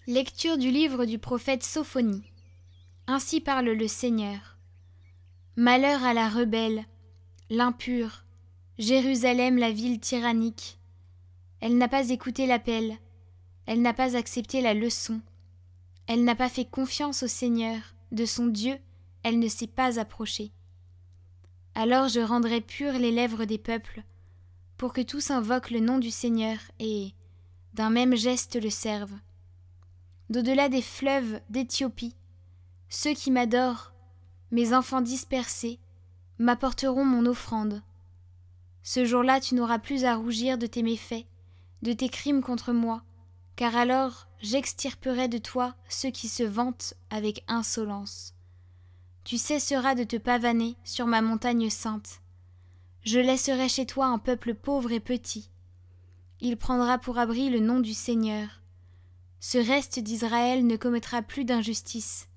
Lecture du livre du prophète Sophonie. Ainsi parle le Seigneur. Malheur à la rebelle, l'impure, Jérusalem la ville tyrannique. Elle n'a pas écouté l'appel, elle n'a pas accepté la leçon. Elle n'a pas fait confiance au Seigneur, de son Dieu, elle ne s'est pas approchée. Alors je rendrai pures les lèvres des peuples, pour que tous invoquent le nom du Seigneur et, d'un même geste, le servent. D'au-delà des fleuves d'Éthiopie, ceux qui m'adorent, mes enfants dispersés, m'apporteront mon offrande. Ce jour-là, tu n'auras plus à rougir de tes méfaits, de tes crimes contre moi, car alors j'extirperai de toi ceux qui se vantent avec insolence. Tu cesseras de te pavaner sur ma montagne sainte. Je laisserai chez toi un peuple pauvre et petit. Il prendra pour abri le nom du Seigneur. Ce reste d'Israël ne commettra plus d'injustice.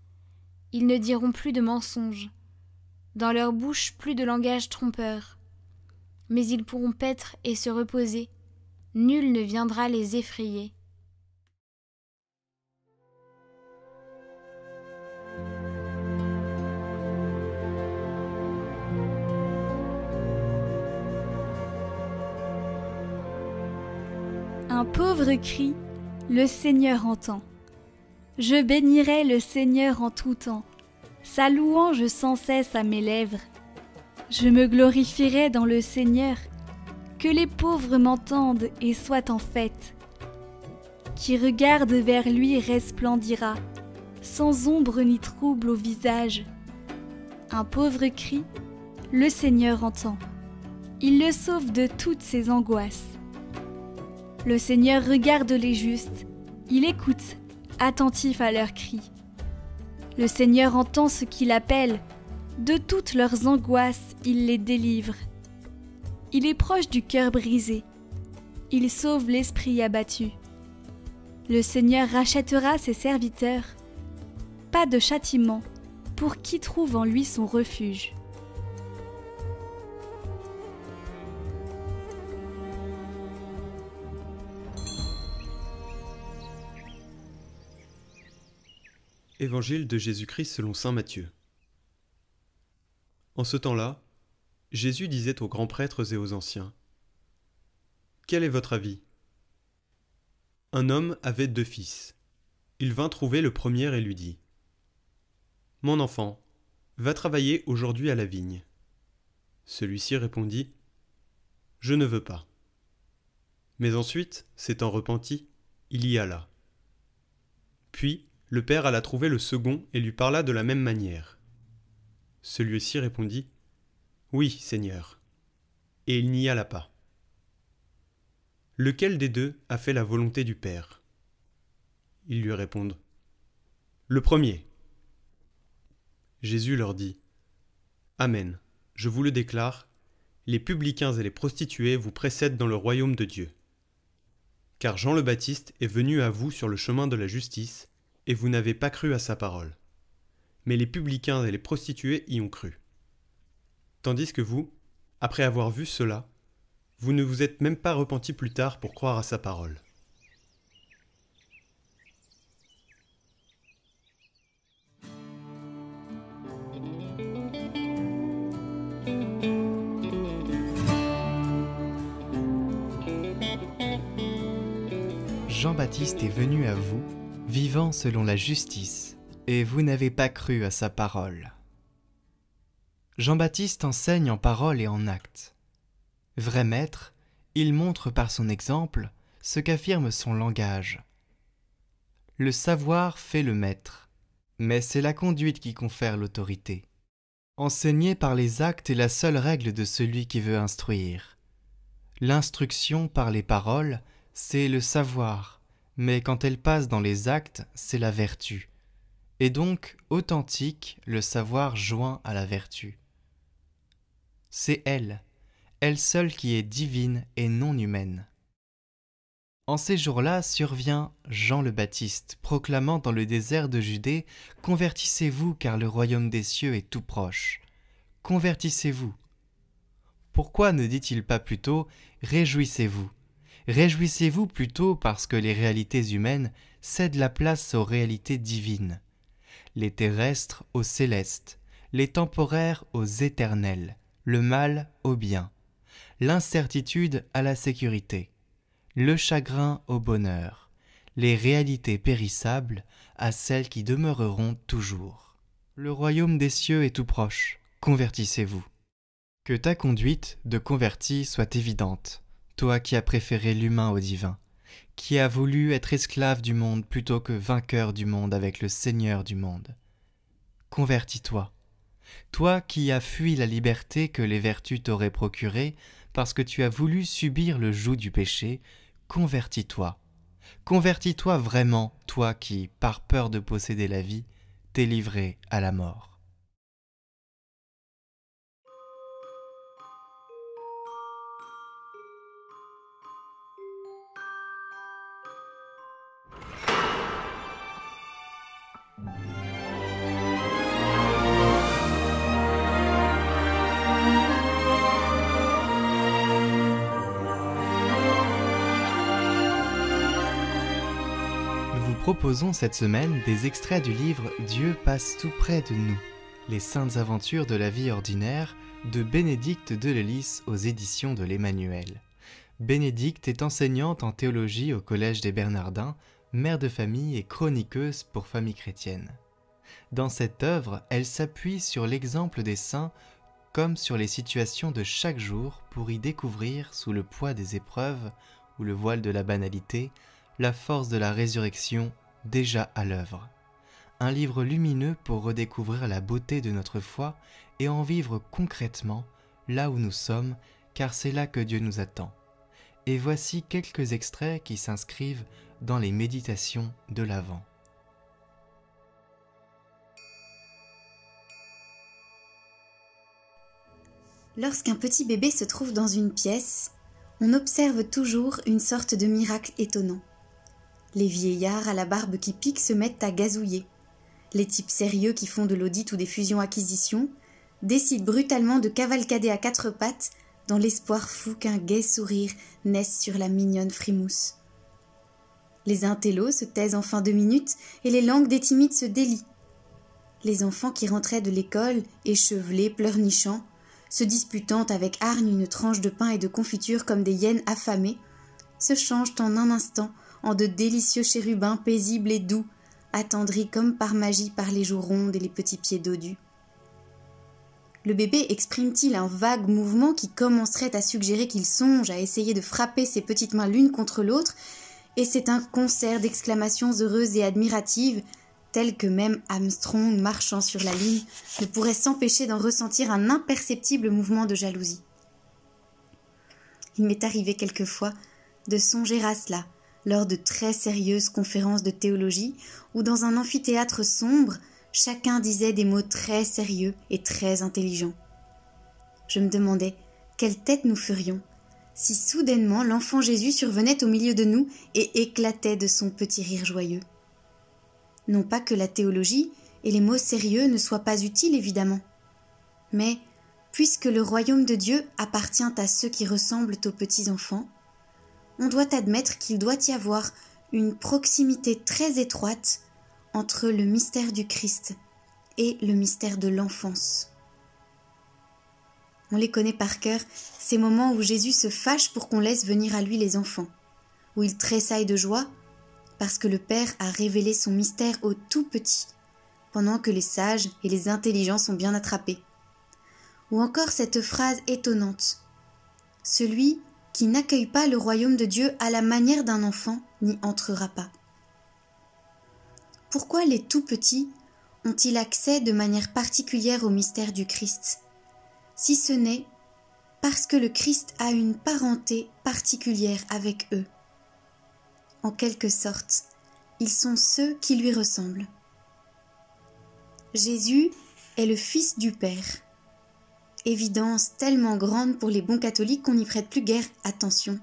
Ils ne diront plus de mensonges. Dans leur bouche plus de langage trompeur. Mais ils pourront paître et se reposer. Nul ne viendra les effrayer. Un pauvre cri, le Seigneur entend. Je bénirai le Seigneur en tout temps, sa louange sans cesse à mes lèvres. Je me glorifierai dans le Seigneur, que les pauvres m'entendent et soient en fête. Qui regarde vers lui resplendira, sans ombre ni trouble au visage. Un pauvre cri, le Seigneur entend. Il le sauve de toutes ses angoisses. Le Seigneur regarde les justes, il écoute, attentif à leurs cris. Le Seigneur entend ce qu'il appelle, de toutes leurs angoisses il les délivre. Il est proche du cœur brisé, il sauve l'esprit abattu. Le Seigneur rachètera ses serviteurs, pas de châtiment pour qui trouve en lui son refuge. Évangile de Jésus-Christ selon saint Matthieu. En ce temps-là, Jésus disait aux grands prêtres et aux anciens : « Quel est votre avis ? Un homme avait 2 fils. Il vint trouver le premier et lui dit : « Mon enfant, va travailler aujourd'hui à la vigne. » Celui-ci répondit : « Je ne veux pas. » Mais ensuite, s'étant repenti, il y alla. Puis, le père alla trouver le second et lui parla de la même manière. Celui-ci répondit : « Oui, Seigneur. » Et il n'y alla pas. Lequel des 2 a fait la volonté du Père ? Ils lui répondent : « Le premier. » Jésus leur dit : « Amen, je vous le déclare, les publicains et les prostituées vous précèdent dans le royaume de Dieu. Car Jean le Baptiste est venu à vous sur le chemin de la justice, et vous n'avez pas cru à sa parole. Mais les publicains et les prostituées y ont cru. Tandis que vous, après avoir vu cela, vous ne vous êtes même pas repentis plus tard pour croire à sa parole. » Jean-Baptiste est venu à vous, vivant selon la justice, et vous n'avez pas cru à sa parole. Jean-Baptiste enseigne en parole et en acte. Vrai maître, il montre par son exemple ce qu'affirme son langage. Le savoir fait le maître, mais c'est la conduite qui confère l'autorité. Enseigner par les actes est la seule règle de celui qui veut instruire. L'instruction par les paroles, c'est le savoir, mais quand elle passe dans les actes, c'est la vertu. Et donc, authentique, le savoir joint à la vertu. C'est elle seule qui est divine et non humaine. En ces jours-là survient Jean le Baptiste, proclamant dans le désert de Judée « Convertissez-vous, car le royaume des cieux est tout proche. Convertissez-vous. » Pourquoi ne dit-il pas plutôt « Réjouissez-vous » ? Réjouissez-vous plutôt parce que les réalités humaines cèdent la place aux réalités divines, les terrestres aux célestes, les temporaires aux éternels, le mal au bien, l'incertitude à la sécurité, le chagrin au bonheur, les réalités périssables à celles qui demeureront toujours. Le royaume des cieux est tout proche, convertissez-vous. Que ta conduite de converti soit évidente, toi qui as préféré l'humain au divin, qui as voulu être esclave du monde plutôt que vainqueur du monde avec le Seigneur du monde. Convertis-toi, toi qui as fui la liberté que les vertus t'auraient procurée parce que tu as voulu subir le joug du péché, convertis-toi. Convertis-toi vraiment, toi qui, par peur de posséder la vie, t'es livré à la mort. Proposons cette semaine des extraits du livre « Dieu passe tout près de nous », les saintes aventures de la vie ordinaire de Bénédicte Delellis aux éditions de l'Emmanuel. Bénédicte est enseignante en théologie au Collège des Bernardins, mère de famille et chroniqueuse pour famille chrétienne. Dans cette œuvre, elle s'appuie sur l'exemple des saints comme sur les situations de chaque jour pour y découvrir, sous le poids des épreuves ou le voile de la banalité, la force de la résurrection déjà à l'œuvre. Un livre lumineux pour redécouvrir la beauté de notre foi et en vivre concrètement là où nous sommes, car c'est là que Dieu nous attend. Et voici quelques extraits qui s'inscrivent dans les méditations de l'Avent. Lorsqu'un petit bébé se trouve dans une pièce, on observe toujours une sorte de miracle étonnant. Les vieillards à la barbe qui pique se mettent à gazouiller. Les types sérieux qui font de l'audit ou des fusions-acquisitions décident brutalement de cavalcader à quatre pattes dans l'espoir fou qu'un gai sourire naisse sur la mignonne frimousse. Les intellos se taisent enfin 2 minutes et les langues des timides se délient. Les enfants qui rentraient de l'école, échevelés, pleurnichants, se disputant avec hargne une tranche de pain et de confiture comme des hyènes affamées, se changent en un instant en de délicieux chérubins paisibles et doux, attendris comme par magie par les joues rondes et les petits pieds dodus. Le bébé exprime-t-il un vague mouvement qui commencerait à suggérer qu'il songe à essayer de frapper ses petites mains l'une contre l'autre, et c'est un concert d'exclamations heureuses et admiratives, telles que même Armstrong, marchant sur la Lune, ne pourrait s'empêcher d'en ressentir un imperceptible mouvement de jalousie. Il m'est arrivé quelquefois de songer à cela, lors de très sérieuses conférences de théologie, où dans un amphithéâtre sombre, chacun disait des mots très sérieux et très intelligents. Je me demandais quelle tête nous ferions si soudainement l'enfant Jésus survenait au milieu de nous et éclatait de son petit rire joyeux. Non pas que la théologie et les mots sérieux ne soient pas utiles évidemment, mais puisque le royaume de Dieu appartient à ceux qui ressemblent aux petits enfants, on doit admettre qu'il doit y avoir une proximité très étroite entre le mystère du Christ et le mystère de l'enfance. On les connaît par cœur, ces moments où Jésus se fâche pour qu'on laisse venir à lui les enfants, où il tressaille de joie parce que le Père a révélé son mystère aux tout petits, pendant que les sages et les intelligents sont bien attrapés. Ou encore cette phrase étonnante, « Celui qui n'accueille pas le royaume de Dieu à la manière d'un enfant n'y entrera pas. » Pourquoi les tout-petits ont-ils accès de manière particulière au mystère du Christ, si ce n'est parce que le Christ a une parenté particulière avec eux? En quelque sorte, ils sont ceux qui lui ressemblent. Jésus est le Fils du Père. Évidence tellement grande pour les bons catholiques qu'on n'y prête plus guère attention.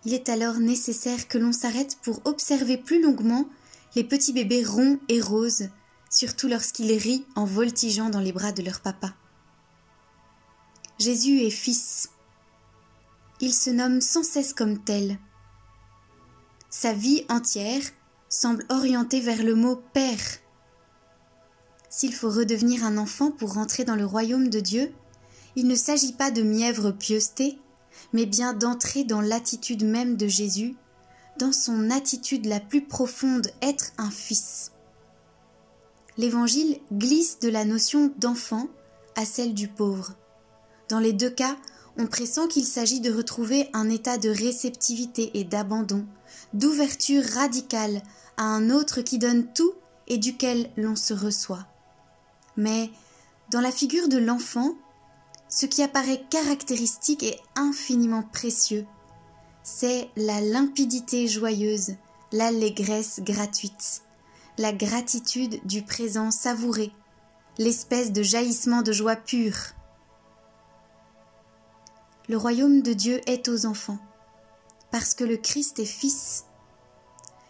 Il est alors nécessaire que l'on s'arrête pour observer plus longuement les petits bébés ronds et roses, surtout lorsqu'ils rient en voltigeant dans les bras de leur papa. Jésus est fils. Il se nomme sans cesse comme tel. Sa vie entière semble orientée vers le mot « Père ». S'il faut redevenir un enfant pour rentrer dans le royaume de Dieu, il ne s'agit pas de mièvre pieuseté, mais bien d'entrer dans l'attitude même de Jésus, dans son attitude la plus profonde, être un fils. L'Évangile glisse de la notion d'enfant à celle du pauvre. Dans les deux cas, on pressent qu'il s'agit de retrouver un état de réceptivité et d'abandon, d'ouverture radicale à un autre qui donne tout et duquel l'on se reçoit. Mais dans la figure de l'enfant, ce qui apparaît caractéristique et infiniment précieux, c'est la limpidité joyeuse, l'allégresse gratuite, la gratitude du présent savouré, l'espèce de jaillissement de joie pure. Le royaume de Dieu est aux enfants, parce que le Christ est Fils,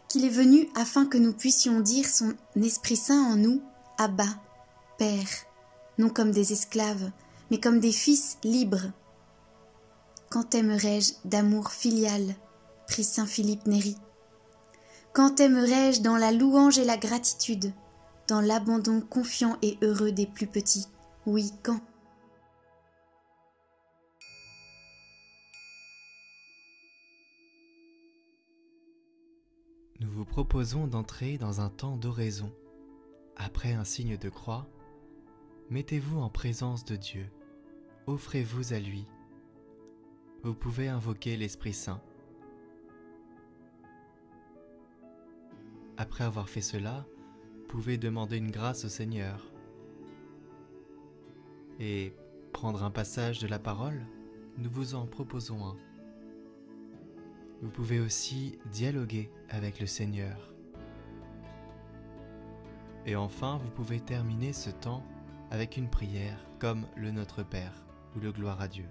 qu'il est venu afin que nous puissions dire son Esprit Saint en nous, Abba, Père, non comme des esclaves, mais comme des fils libres. Quand aimerais-je d'amour filial, prie saint Philippe Néri. Quand aimerais-je dans la louange et la gratitude, dans l'abandon confiant et heureux des plus petits. Oui, quand? Nous vous proposons d'entrer dans un temps d'oraison. Après un signe de croix, mettez-vous en présence de Dieu. Offrez-vous à lui. Vous pouvez invoquer l'Esprit Saint. Après avoir fait cela, vous pouvez demander une grâce au Seigneur et prendre un passage de la parole. Nous vous en proposons un. Vous pouvez aussi dialoguer avec le Seigneur. Et enfin, vous pouvez terminer ce temps avec une prière comme le Notre Père ou le Gloire à Dieu.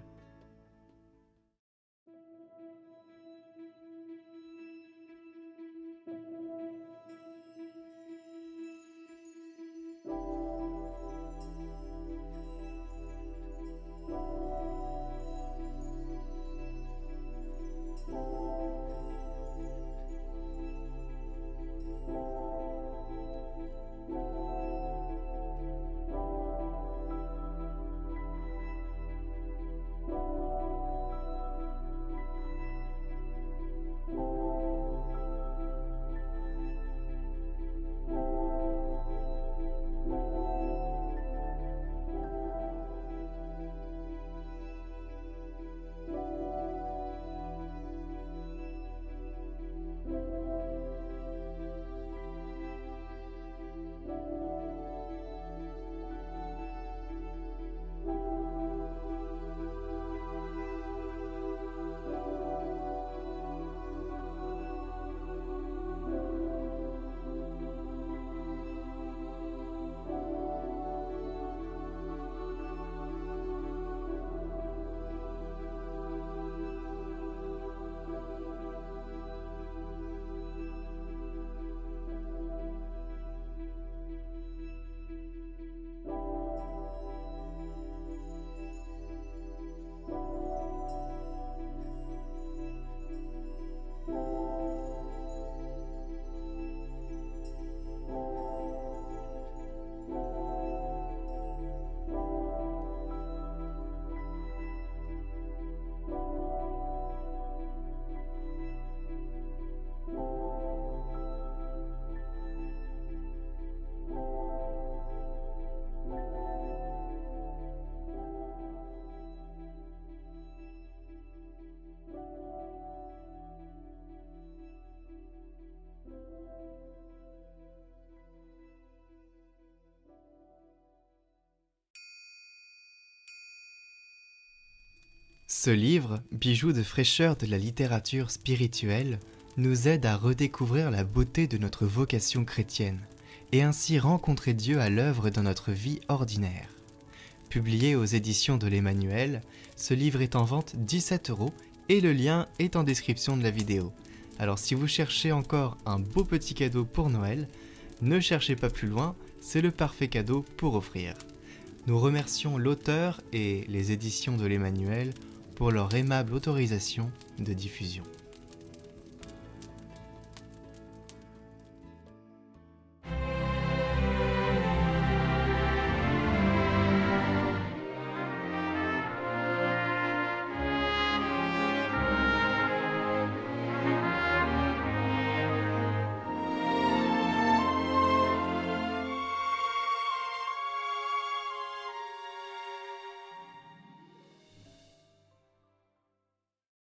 Ce livre, bijou de fraîcheur de la littérature spirituelle, nous aide à redécouvrir la beauté de notre vocation chrétienne et ainsi rencontrer Dieu à l'œuvre dans notre vie ordinaire. Publié aux éditions de l'Emmanuel, ce livre est en vente 17 € et le lien est en description de la vidéo. Alors si vous cherchez encore un beau petit cadeau pour Noël, ne cherchez pas plus loin, c'est le parfait cadeau pour offrir. Nous remercions l'auteur et les éditions de l'Emmanuel pour leur aimable autorisation de diffusion.